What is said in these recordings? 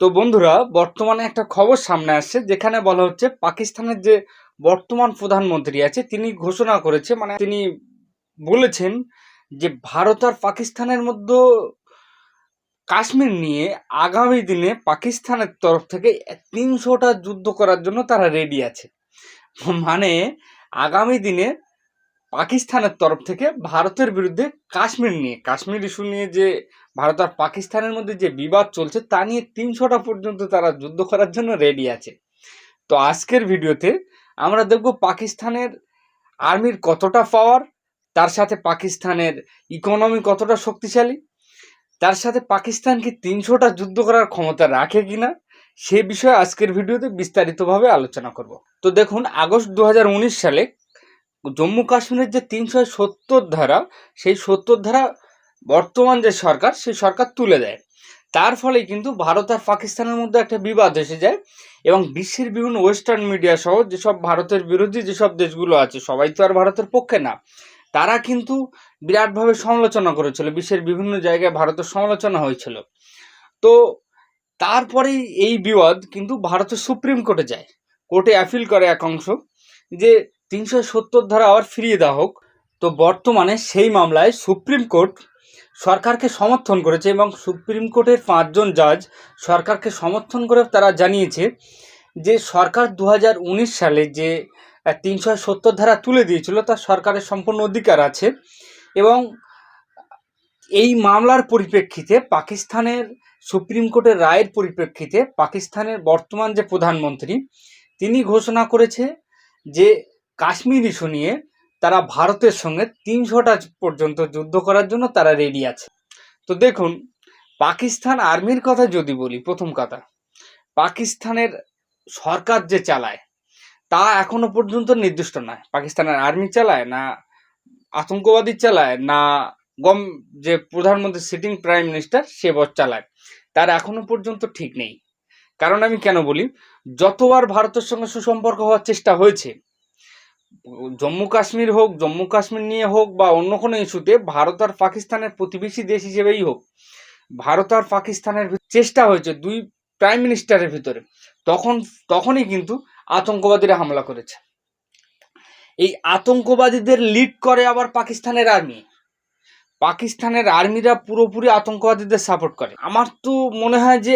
তো বন্ধুরা, বর্তমানে একটা খবর সামনে আসছে যেখানে বলা হচ্ছে পাকিস্তানের যে বর্তমান প্রধানমন্ত্রী আছে তিনি ঘোষণা করেছে, মানে তিনি বলেছেন যে ভারত আর পাকিস্তানের মধ্যে কাশ্মীর নিয়ে আগামী দিনে পাকিস্তানের তরফ থেকে ৩০০টা যুদ্ধ করার জন্য তারা রেডি আছে। মানে আগামী দিনে পাকিস্তানের তরফ থেকে ভারতের বিরুদ্ধে কাশ্মীর ইস্যু নিয়ে যে ভারত আর পাকিস্তানের মধ্যে যে বিবাদ চলছে তা নিয়ে ৩০০টা পর্যন্ত তারা যুদ্ধ করার জন্য রেডি আছে। তো আজকের ভিডিওতে আমরা দেখব পাকিস্তানের আর্মির কতটা পাওয়ার, তার সাথে পাকিস্তানের ইকোনমি কতটা শক্তিশালী, তার সাথে পাকিস্তান কি ৩০০টা যুদ্ধ করার ক্ষমতা রাখে কিনা, সে বিষয়ে আজকের ভিডিওতে বিস্তারিতভাবে আলোচনা করব। তো দেখুন, আগস্ট ২০১৯ সালে জম্মু কাশ্মীরের যে ৩৭০ ধারা, সেই ৭০ ধারা বর্তমান যে সরকার, সেই সরকার তুলে দেয়। তার ফলে কিন্তু ভারত আর পাকিস্তানের মধ্যে একটা বিবাদ এসে যায় এবং বিশ্বের বিভিন্ন ওয়েস্টার্ন মিডিয়া সহ যেসব ভারতের বিরোধী যেসব দেশগুলো আছে, সবাই তো আর ভারতের পক্ষে না, তারা কিন্তু বিরাটভাবে সমালোচনা করেছিল। বিশ্বের বিভিন্ন জায়গায় ভারতের সমালোচনা হয়েছিল। তো তারপরেই এই বিবাদ কিন্তু ভারতের সুপ্রিম কোর্টে যায়। কোর্টে অ্যাপিল করে এক অংশ যে ৩৭০ ধারা আবার ফিরিয়ে দেওয়া হোক। তো বর্তমানে সেই মামলায় সুপ্রিম কোর্ট সরকারকে সমর্থন করেছে এবং সুপ্রিম কোর্টের ৫ জন জাজ সরকারকে সমর্থন করে তারা জানিয়েছে যে সরকার ২০১৯ সালে যে ৩৭০ ধারা তুলে দিয়েছিল তার সরকারের সম্পূর্ণ অধিকার আছে। এবং এই মামলার পরিপ্রেক্ষিতে পাকিস্তানের সুপ্রিম কোর্টের রায়ের পরিপ্রেক্ষিতে পাকিস্তানের বর্তমান যে প্রধানমন্ত্রী তিনি ঘোষণা করেছে যে কাশ্মীর ইস্যু নিয়ে তারা ভারতের সঙ্গে ৩০০টা পর্যন্ত যুদ্ধ করার জন্য তারা রেডি আছে। তো দেখুন, পাকিস্তান আর্মির কথা যদি বলি, প্রথম কথা, পাকিস্তানের সরকার যে চালায় তা এখনো পর্যন্ত নির্দিষ্ট নয়। পাকিস্তানের আর্মি চালায় না আতঙ্কবাদী চালায় না গম যে প্রধানমন্ত্রী সিটিং প্রাইম মিনিস্টার সে বস চালায়, তার এখনো পর্যন্ত ঠিক নেই। কারণ আমি কেন বলি, যতবার ভারতের সঙ্গে সুসম্পর্ক হওয়ার চেষ্টা হয়েছে, জম্মু কাশ্মীর নিয়ে হোক বা অন্য কোনো ইস্যুতে, ভারত আর পাকিস্তানের প্রতিবেশী দেশ হিসেবেই হোক, ভারত আর পাকিস্তানের চেষ্টা হয়েছে দুই প্রাইম মিনিস্টারের ভিতরে, তখনই কিন্তু আতঙ্কবাদীরা হামলা করেছে। এই আতঙ্কবাদীদের লিড করে আবার পাকিস্তানের আর্মিরা পুরোপুরি আতঙ্কবাদীদের সাপোর্ট করে। আমার তো মনে হয় যে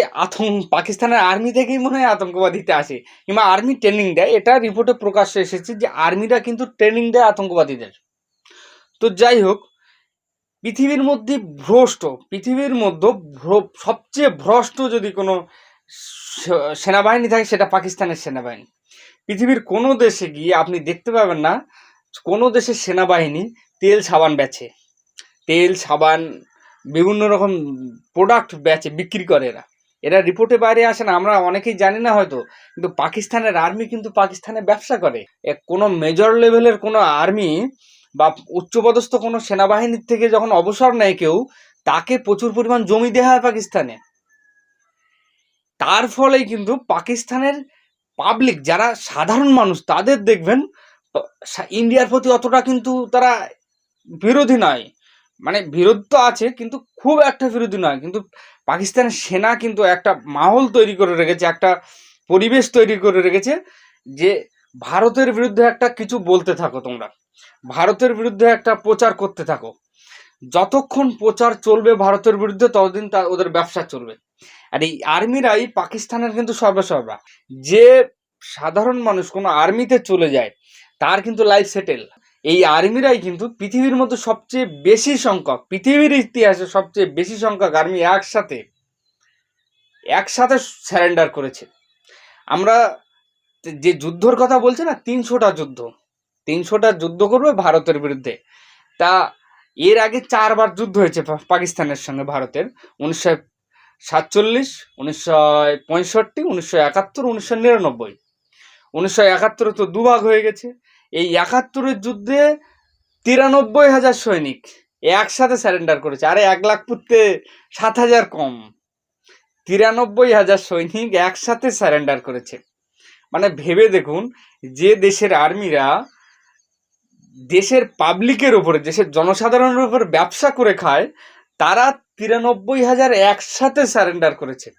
পাকিস্তানের আর্মি থেকেই মনে হয় আতঙ্কবাদীতে আসে, কিংবা আর্মি ট্রেনিং দেয়। এটা রিপোর্টে প্রকাশ্যে এসেছে যে আর্মিরা কিন্তু ট্রেনিং দেয় আতঙ্কবাদীদের। তো যাই হোক, পৃথিবীর মধ্যে সবচেয়ে ভ্রষ্ট যদি কোনো সেনাবাহিনী থাকে সেটা পাকিস্তানের সেনাবাহিনী। পৃথিবীর কোনো দেশে গিয়ে আপনি দেখতে পাবেন না কোনো দেশের সেনাবাহিনী তেল সাবান বিভিন্ন রকম প্রোডাক্ট বিক্রি করে। এরা রিপোর্টে বাইরে আসে না, আমরা অনেকেই জানি না হয়তো, কিন্তু পাকিস্তানের আর্মি কিন্তু পাকিস্তানে ব্যবসা করে। কোনো মেজর লেভেলের কোনো আর্মি বা উচ্চপদস্থ কোনো সেনাবাহিনীর থেকে যখন অবসর নেয় কেউ, তাকে প্রচুর পরিমাণ জমি দেওয়া হয় পাকিস্তানে। তার ফলেই কিন্তু পাকিস্তানের পাবলিক যারা সাধারণ মানুষ, তাদের দেখবেন ইন্ডিয়ার প্রতি অতটা কিন্তু তারা বিরোধী নয়। মানে বিরোধ তো আছে কিন্তু খুব একটা বিরোধী নয়। কিন্তু পাকিস্তানের সেনা কিন্তু একটা মাহল তৈরি করে রেখেছে, একটা পরিবেশ তৈরি করে রেখেছে যে ভারতের বিরুদ্ধে একটা কিছু বলতে থাকো, তোমরা ভারতের বিরুদ্ধে একটা প্রচার করতে থাকো। যতক্ষণ প্রচার চলবে ভারতের বিরুদ্ধে, ততদিন ওদের ব্যবসা চলবে। আর এই আর্মিরাই পাকিস্তানের কিন্তু সর্বসর্বা। যে সাধারণ মানুষ কোনো আর্মিতে চলে যায় তার কিন্তু লাইফ সেটেল। এই আর্মিরাই কিন্তু পৃথিবীর মধ্যে সবচেয়ে বেশি সংখ্যক, পৃথিবীর ইতিহাসে সবচেয়ে বেশি সংখ্যক আর্মি একসাথে স্যারেন্ডার করেছে। আমরা যে যুদ্ধর কথা বলছি না, ৩০০টা যুদ্ধ করবে ভারতের বিরুদ্ধে। তা এর আগে ৪বার যুদ্ধ হয়েছে পাকিস্তানের সঙ্গে ভারতের, ১৯৪৭, ১৯৬৫, ১৯৭১, ১৯৯৯। ১৯৭১ তো দুভাগ হয়ে গেছে। এই ৭১-এর যুদ্ধে ৯৩,০০০ সৈনিক একসাথে স্যারেন্ডার করেছে। আরে ১ লাখ পুঁততে ৭,০০০ কম, ৯৩,০০০ সৈনিক একসাথে স্যারেন্ডার করেছে। মানে ভেবে দেখুন, যে দেশের আর্মিরা দেশের পাবলিকের উপরে, দেশের জনসাধারণের উপর ব্যবসা করে খায়, তারা ৯৩,০০০ একসাথে স্যারেন্ডার করেছে।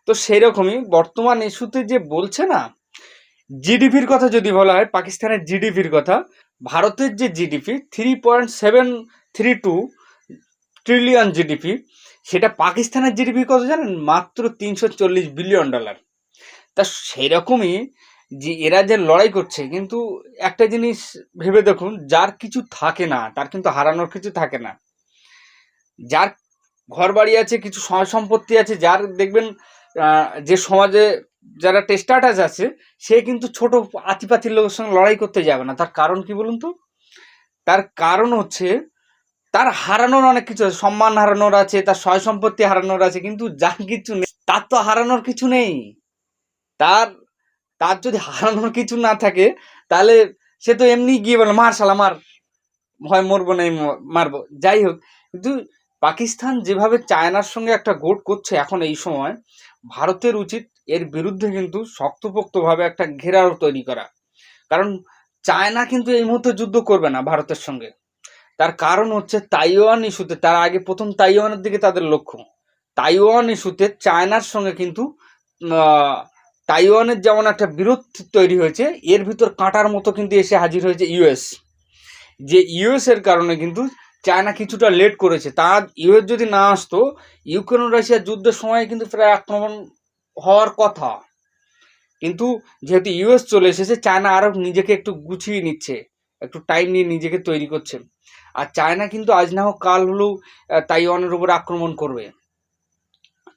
তো সেই রকমই বর্তমান ইস্যুতে যে বলছে না, জিডিপির কথা যদি বলা হয়, পাকিস্তানের জিডিপির কথা, ভারতের যে জিডিপি 3.732 ট্রিলিয়ন জিডিপি, সেটা পাকিস্তানের জিডিপি কত জানেন? মাত্র $340 বিলিয়ন। তা সেই রকমই যে এরা যে লড়াই করছে, কিন্তু একটা জিনিস ভেবে দেখুন, যার কিছু থাকে না তার কিন্তু হারানোর কিছু থাকে না। যার ঘর বাড়ি আছে, কিছু সয় সম্পত্তি আছে, যার দেখবেন যে সমাজে যারা টেস্টাটাস আছে, সে কিন্তু ছোট আতিপাতির লোকের সঙ্গে লড়াই করতে যাবে না। তার কারণ কি বলুন তো? তার কারণ হচ্ছে তার হারানোর অনেক কিছু আছে, সম্মান হারানোর আছে, তার সয় সম্পত্তি হারানোর আছে, কিন্তু যার কিছু নেই তার তো হারানোর কিছু নেই। তার তার যদি হারানোর কিছু না থাকে, তাহলে সে তো এমনি গিয়ে বলে মার শালা মার, ভয় মরবো না মারবো, যাই হোক। কিন্তু পাকিস্তান যেভাবে চায়নার সঙ্গে একটা গোট করছে এখন এই সময়, ভারতের উচিত এর বিরুদ্ধে কিন্তু শক্তপোক্তভাবে একটা ঘেরাও তৈরি করা। কারণ চায়না কিন্তু এই মুহূর্তে যুদ্ধ করবে না ভারতের সঙ্গে। তার কারণ হচ্ছে তাইওয়ান ইস্যুতে, তার আগে প্রথম তাইওয়ানের দিকে তাদের লক্ষ্য। তাইওয়ান ইস্যুতে চায়নার সঙ্গে কিন্তু তাইওয়ানের যেমন একটা বিরোধ তৈরি হয়েছে, এর ভিতর কাঁটার মতো কিন্তু এসে হাজির হয়েছে ইউএস। যে ইউএস এর কারণে কিন্তু চায়না কিছুটা লেট করেছে। তার ইউএস যদি না আসতো, ইউক্রেন রাশিয়ার যুদ্ধের সময় কিন্তু প্রায় আক্রমণ হওয়ার কথা। কিন্তু যেহেতু ইউএস চলে এসেছে, চায়না আরো নিজেকে একটু গুছিয়ে নিচ্ছে, একটু টাইম নিয়ে নিজেকে তৈরি করছে। আর চায়না কিন্তু আজ না হোক কাল হলেও তাইওয়ানের উপর আক্রমণ করবে।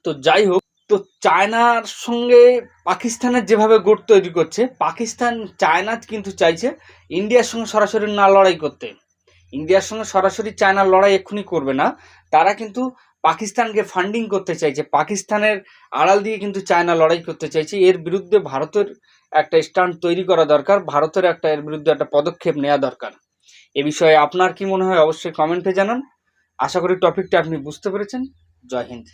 তো যাই হোক, তো চায়নার সঙ্গে পাকিস্তানের যেভাবে গোট তৈরি করছে, পাকিস্তান চায়না কিন্তু চাইছে ইন্ডিয়ার সঙ্গে সরাসরি না লড়াই করতে। ইন্ডিয়ার সঙ্গে সরাসরি চায়নার লড়াই এক্ষুনি করবে না, তারা কিন্তু পাকিস্তানকে ফান্ডিং করতে চাইছে, পাকিস্তানের আড়াল দিয়ে কিন্তু চায়না লড়াই করতে চাইছে। এর বিরুদ্ধে ভারতের একটা স্ট্যান্ড তৈরি করা দরকার, ভারতের একটা এর বিরুদ্ধে একটা পদক্ষেপ নেওয়া দরকার। এ বিষয়ে আপনার কি মনে হয় অবশ্যই কমেন্টে জানান। আশা করি টপিকটা আপনি বুঝতে পেরেছেন। জয় হিন্দ।